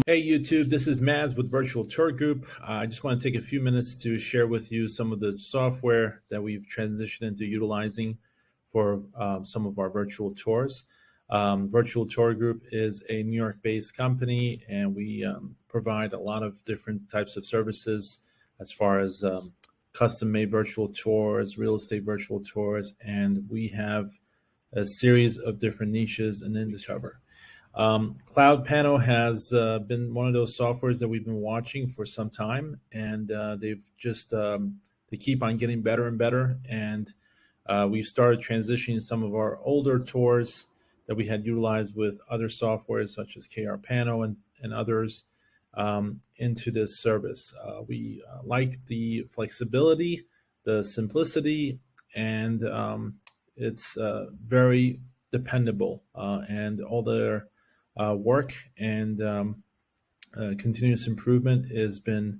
Hey YouTube, this is Maz with Virtual Tour Group. I just want to take a few minutes to share with you some of the software that we've transitioned into utilizing for some of our virtual tours. Virtual Tour Group is a New York-based company, and we provide a lot of different types of services as far as custom-made virtual tours, real estate virtual tours, and we have a series of different niches and industries. CloudPano has been one of those softwares that we've been watching for some time, and they've just they keep on getting better and better. And we've started transitioning some of our older tours that we had utilized with other softwares such as CloudPano and others into this service. We like the flexibility, the simplicity, and it's very dependable, and all their work and continuous improvement has been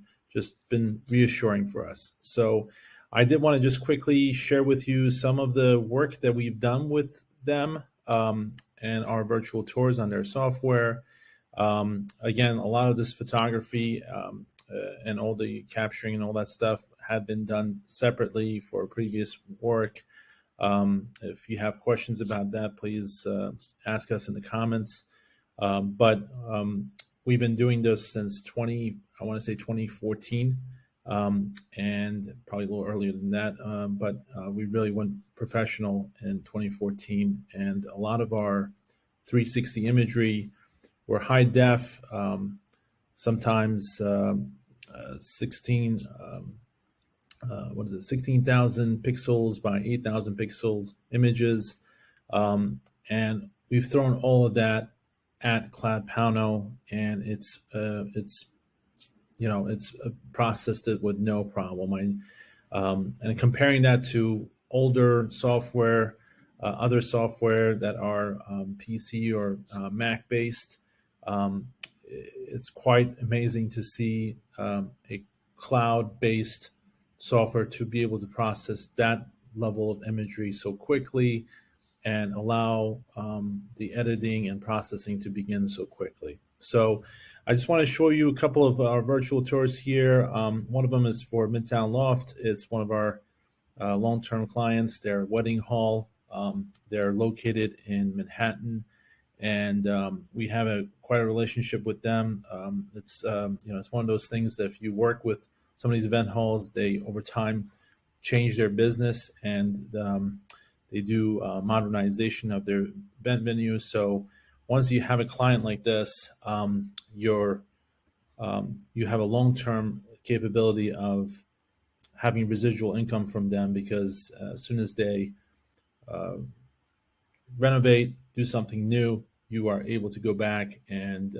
reassuring for us. So I did want to just quickly share with you some of the work that we've done with them and our virtual tours on their software. Again, a lot of this photography and all the capturing and all that stuff had been done separately for previous work. If you have questions about that, please ask us in the comments. But we've been doing this since 2014, and probably a little earlier than that. But we really went professional in 2014, and a lot of our 360 imagery were high def, sometimes 16,000 pixels by 8,000 pixels images, and we've thrown all of that at CloudPano, and it's processed it with no problem. And comparing that to older software, other software that are PC or Mac based, it's quite amazing to see a cloud based software to be able to process that level of imagery so quickly and allow the editing and processing to begin so quickly. So I just want to show you a couple of our virtual tours here. One of them is for Midtown Loft. It's one of our long-term clients. Their wedding hall. They're located in Manhattan, and we have quite a relationship with them. It's it's one of those things that if you work with some of these event halls, they over time change their business, and they do modernization of their event venues. So once you have a client like this, you have a long-term capability of having residual income from them, because as soon as they renovate, do something new, you are able to go back and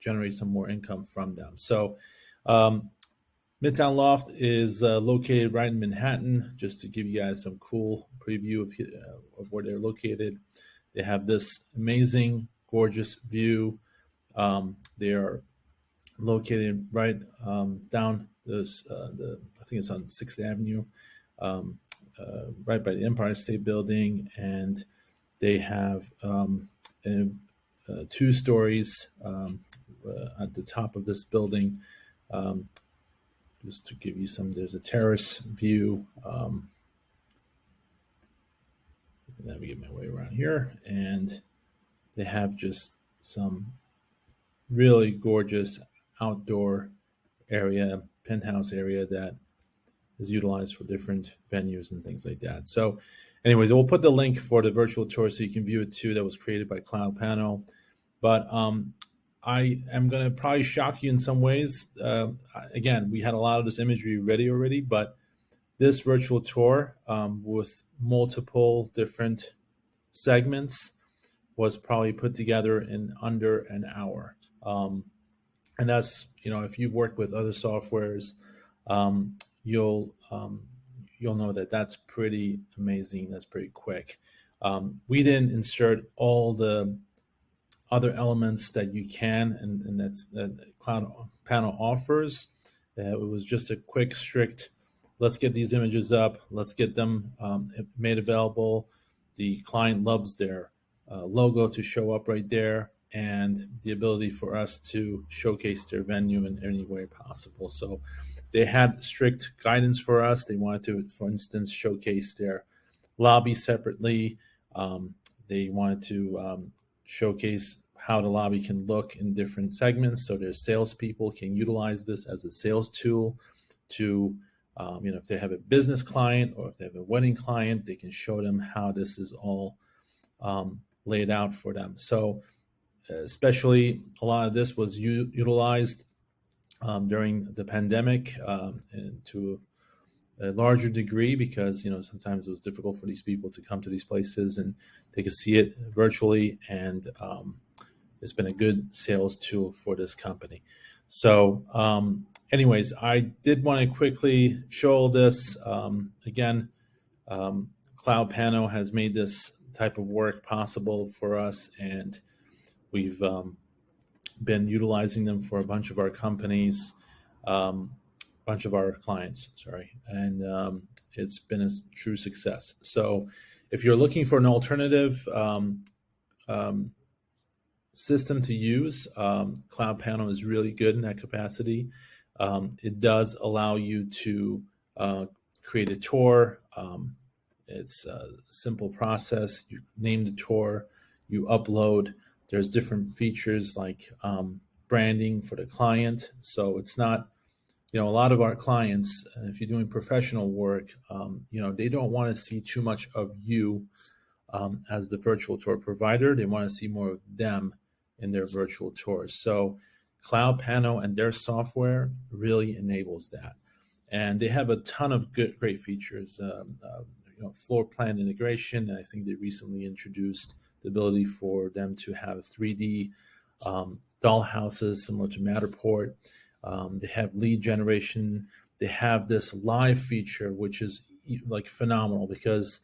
generate some more income from them. So Midtown Loft is located right in Manhattan. Just to give you guys some cool preview of where they're located. They have this amazing, gorgeous view. They are located right down this, I think it's on 6th Avenue, right by the Empire State Building, and they have 2 stories at the top of this building. Just to give you there's a terrace view. Navigate my way around here, and they have just some really gorgeous outdoor area, penthouse area that is utilized for different venues and things like that. So anyways, we'll put the link for the virtual tour so you can view it too. That was created by CloudPano. But I am going to probably shock you in some ways. Again, we had a lot of this imagery ready already, but this virtual tour with multiple different segments was probably put together in under an hour. And that's, if you've worked with other softwares, you'll know that that's pretty amazing. That's pretty quick. We didn't insert all the other elements that you can, and that CloudPano offers. It was just a quick, strict, let's get these images up, let's get them made available. The client loves their logo to show up right there, and the ability for us to showcase their venue in any way possible. So they had strict guidance for us. They wanted to, for instance, showcase their lobby separately. They wanted to showcase how the lobby can look in different segments, so their salespeople can utilize this as a sales tool to, if they have a business client or if they have a wedding client, they can show them how this is all laid out for them. So especially a lot of this was utilized during the pandemic, and to a larger degree, because sometimes it was difficult for these people to come to these places, and they could see it virtually, and it's been a good sales tool for this company. So anyways, I did want to quickly show this again. CloudPano has made this type of work possible for us, and we've been utilizing them for a bunch of our companies, bunch of our clients, and it's been a true success. So if you're looking for an alternative system to use, CloudPano is really good in that capacity. It does allow you to create a tour. It's a simple process. You name the tour, you upload. There's different features like branding for the client. So it's not, a lot of our clients, if you're doing professional work, they don't want to see too much of you as the virtual tour provider. They want to see more of them in their virtual tours. So CloudPano and their software really enables that. And they have a ton of great features, floor plan integration. I think they recently introduced the ability for them to have 3D doll houses similar to Matterport. They have lead generation. They have this live feature, which is like phenomenal, because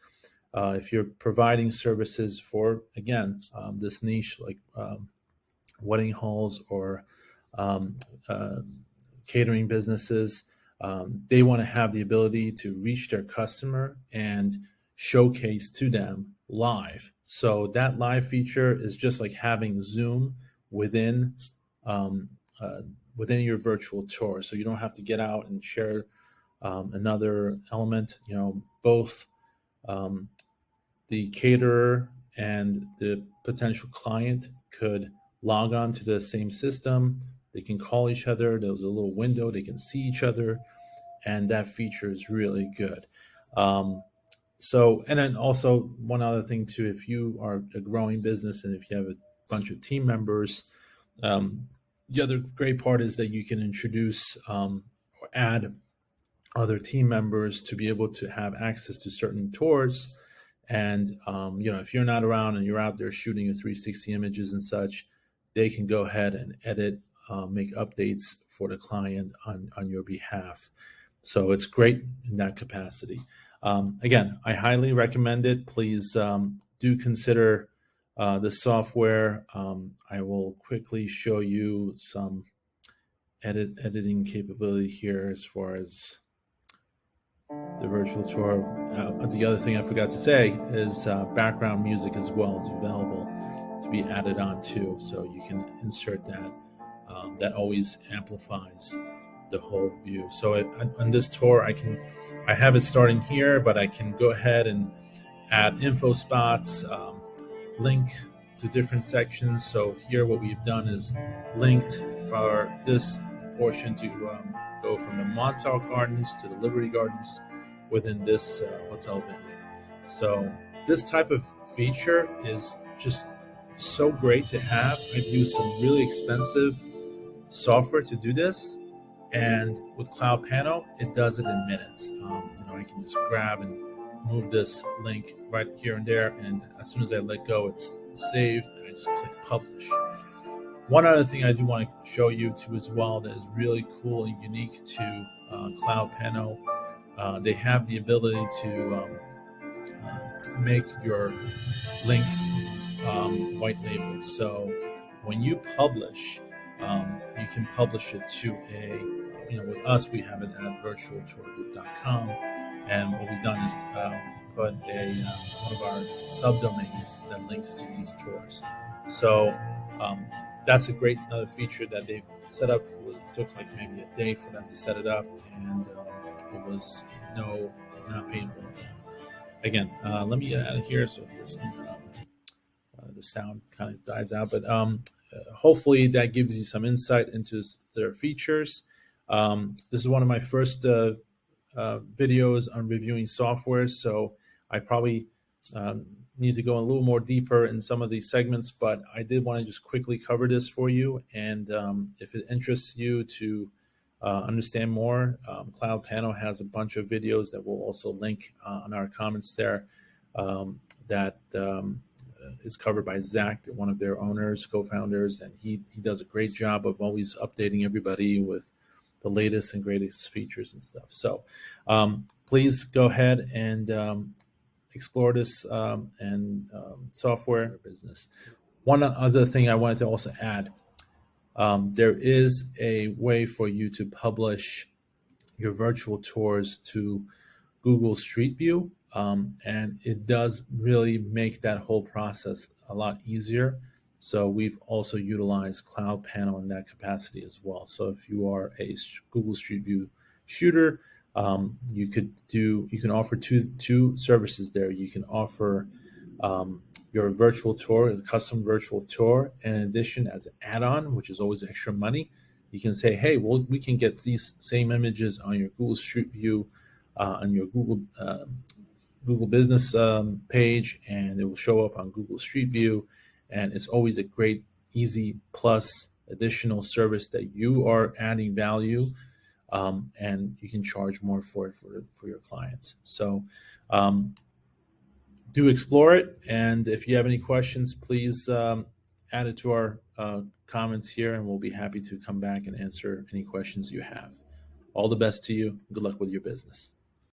if you're providing services for, again, this niche like wedding halls or catering businesses, they want to have the ability to reach their customer and showcase to them live. So that live feature is just like having Zoom within your virtual tour. So you don't have to get out and share another element. Both the caterer and the potential client could log on to the same system. They can call each other. There's a little window. They can see each other. And that feature is really good. And then also one other thing too, if you are a growing business and if you have a bunch of team members, the other great part is that you can introduce or add other team members to be able to have access to certain tours. And, if you're not around and you're out there shooting your 360 images and such, they can go ahead and edit, make updates for the client on your behalf. So it's great in that capacity. Again, I highly recommend it. Please do consider the software. I will quickly show you some editing capability here as far as the virtual tour. The other thing I forgot to say is background music as well is available to be added on too. So you can insert that. That always amplifies the whole view. So on this tour, I have it starting here, but I can go ahead and add info spots, link to different sections. So here what we've done is linked for this portion to go from the Montauk Gardens to the Liberty Gardens within this hotel venue. So this type of feature is just so great to have. I've used some really expensive software to do this, and with CloudPano, it does it in minutes. I can just grab and move this link right here and there, and as soon as I let go, it's saved, and I just click publish. One other thing I do want to show you too as well that is really cool and unique to CloudPano, they have the ability to make your links white labeled. So when you publish, you can publish it to with us, we have it at virtualtourgroup.com. And what we've done is put one of our subdomains that links to these tours. So um, that's a great another feature that they've set up. It took like maybe a day for them to set it up, and it was not painful. Again, let me get out of here so the sound kind of dies out. But hopefully that gives you some insight into their features. This is one of my first videos on reviewing software, so I probably need to go a little more deeper in some of these segments, but I did want to just quickly cover this for you. And if it interests you to understand more, CloudPano has a bunch of videos that we'll also link on our comments there that is covered by Zach, one of their owners, co-founders, and he does a great job of always updating everybody with the latest and greatest features and stuff. So please go ahead and explore this software business. One other thing I wanted to also add, there is a way for you to publish your virtual tours to Google Street View, and it does really make that whole process a lot easier. So we've also utilized CloudPano in that capacity as well. So if you are a Google Street View shooter, you can offer two services there. You can offer your virtual tour, a custom virtual tour, and in addition, as an add-on, which is always extra money, you can say, hey, well, we can get these same images on your Google Street View, on your Google Business page, and it will show up on Google Street View. And it's always a great, easy plus additional service that you are adding value, and you can charge more for it for your clients. So do explore it. And if you have any questions, please add it to our comments here, and we'll be happy to come back and answer any questions you have. All the best to you. Good luck with your business.